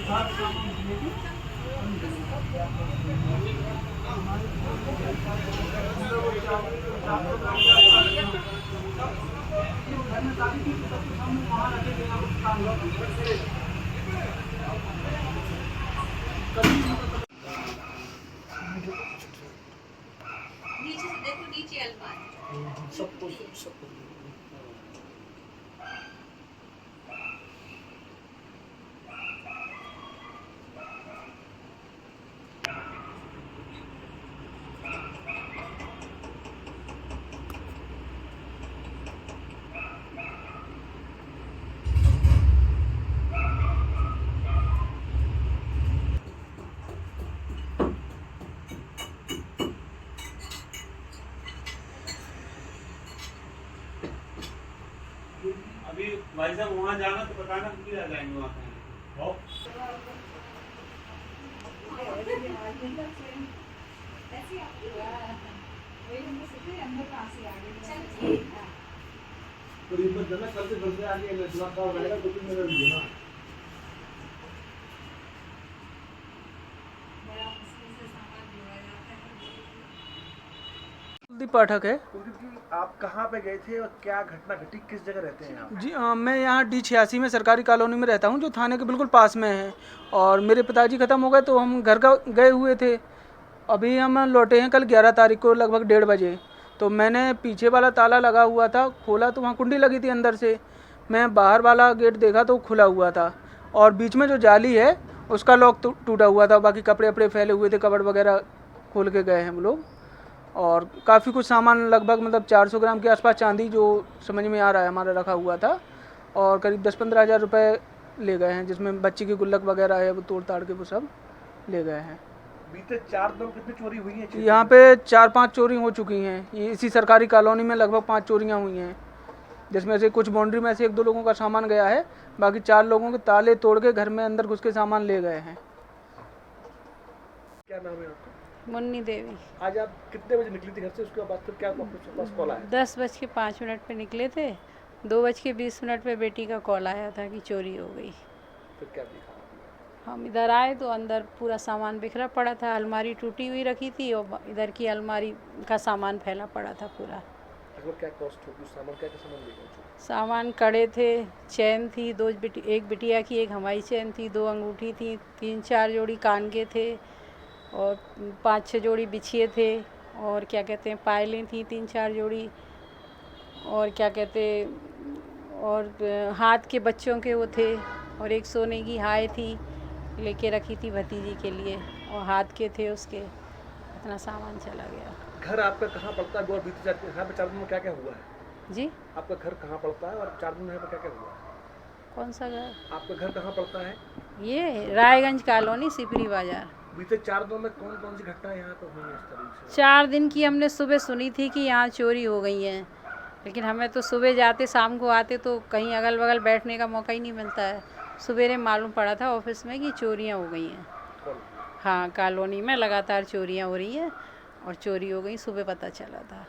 नीचे से देखो, नीचे अलमारी सब कुछ सब कुछ। अभी भाई साहब वहाँ जाना तो बताना, हम भी आ जाएंगे वहाँ पे। तो रिमोट देना, कल से बंदे आके लचला का रहेगा तो मेरा भी ना। कुलदीप पाठक है कुलदीप जी, आप कहाँ पे गए थे और क्या घटना घटी, किस जगह रहते हैं आप? जी। मैं यहाँ D86 में सरकारी कॉलोनी में रहता हूँ, जो थाने के बिल्कुल पास में है। और मेरे पिताजी ख़त्म हो गए तो हम घर का गए हुए थे। अभी हम लौटे हैं कल 11 तारीख को लगभग 1:30 बजे। तो मैंने पीछे वाला ताला लगा हुआ था, खोला तो वहाँ कुंडी लगी थी अंदर से। मैं बाहर वाला गेट देखा तो खुला हुआ था, और बीच में जो जाली है उसका लॉक टूटा हुआ था। बाकी कपड़े वपड़े फैले हुए थे, कबर्ड वगैरह खोल के गए हैं हम लोग। और काफ़ी कुछ सामान लगभग मतलब 400 ग्राम के आसपास चांदी, जो समझ में आ रहा है, हमारा रखा हुआ था। और करीब 10-15 हज़ार रुपये ले गए हैं, जिसमें बच्ची की गुल्लक वगैरह है, वो तोड़ ताड़ के वो सब ले गए हैं। बीते 4 दिनों कितनी चोरी हुई है? यहाँ पे 4-5 चोरी हो चुकी हैं। ये इसी सरकारी कॉलोनी में लगभग 5 चोरियाँ हुई हैं, जिसमें से कुछ बाउंड्री में से 1-2 लोगों का सामान गया है। बाकी 4 लोगों के ताले तोड़ के घर में अंदर घुस के सामान ले गए हैं। क्या नाम है आपका? मुन्नी देवी। आज आप कितने बजे निकली थी घर से, उसके बाद फिर क्या आपके पास कॉल आया? 10:05 पे निकले थे। 2:20 पे बेटी का कॉल आया था कि चोरी हो गई। फिर क्या देखा? हम इधर आए तो अंदर पूरा सामान बिखरा पड़ा था, अलमारी टूटी हुई रखी थी और इधर की अलमारी का सामान फैला पड़ा था पूरा। लगभग क्या कॉस्ट होगी? सामान क्या क्या सामान ले गए? सामान कड़े थे, चैन थी, एक बिटिया की, एक हमारी चैन थी, 2 अंगूठी थी, 3-4 जोड़ी कान के थे, और 5-6 जोड़ी बिछिए थे, और क्या कहते हैं पायलें थी 3-4 जोड़ी, और क्या कहते और हाथ के बच्चों के वो थे, और एक सोने की हाय थी लेके रखी थी भतीजी के लिए, और हाथ के थे उसके। इतना सामान चला गया। घर आपका कहाँ पड़ता है? और बीते 4 दिन में क्या क्या हुआ है जी? आपका घर कहाँ पड़ता है और 4 दिन में क्या क्या हुआ है? कौन सा घर? आपका घर कहाँ पड़ता है? ये रायगंज कॉलोनी, सिपरी बाजार। बीते 4 दिनों में कौन कौन सी घटनाएं यहाँ पर हुई है इस तरह से? 4 दिन की हमने सुबह सुनी थी कि यहाँ चोरी हो गई है, लेकिन हमें तो सुबह जाते शाम को आते तो कहीं अगल बगल बैठने का मौका ही नहीं मिलता है। सवेरे मालूम पड़ा था ऑफिस में कि चोरियाँ हो गई हैं। हाँ, कॉलोनी में लगातार चोरियाँ हो रही हैं, और चोरी हो गई सुबह पता चला था।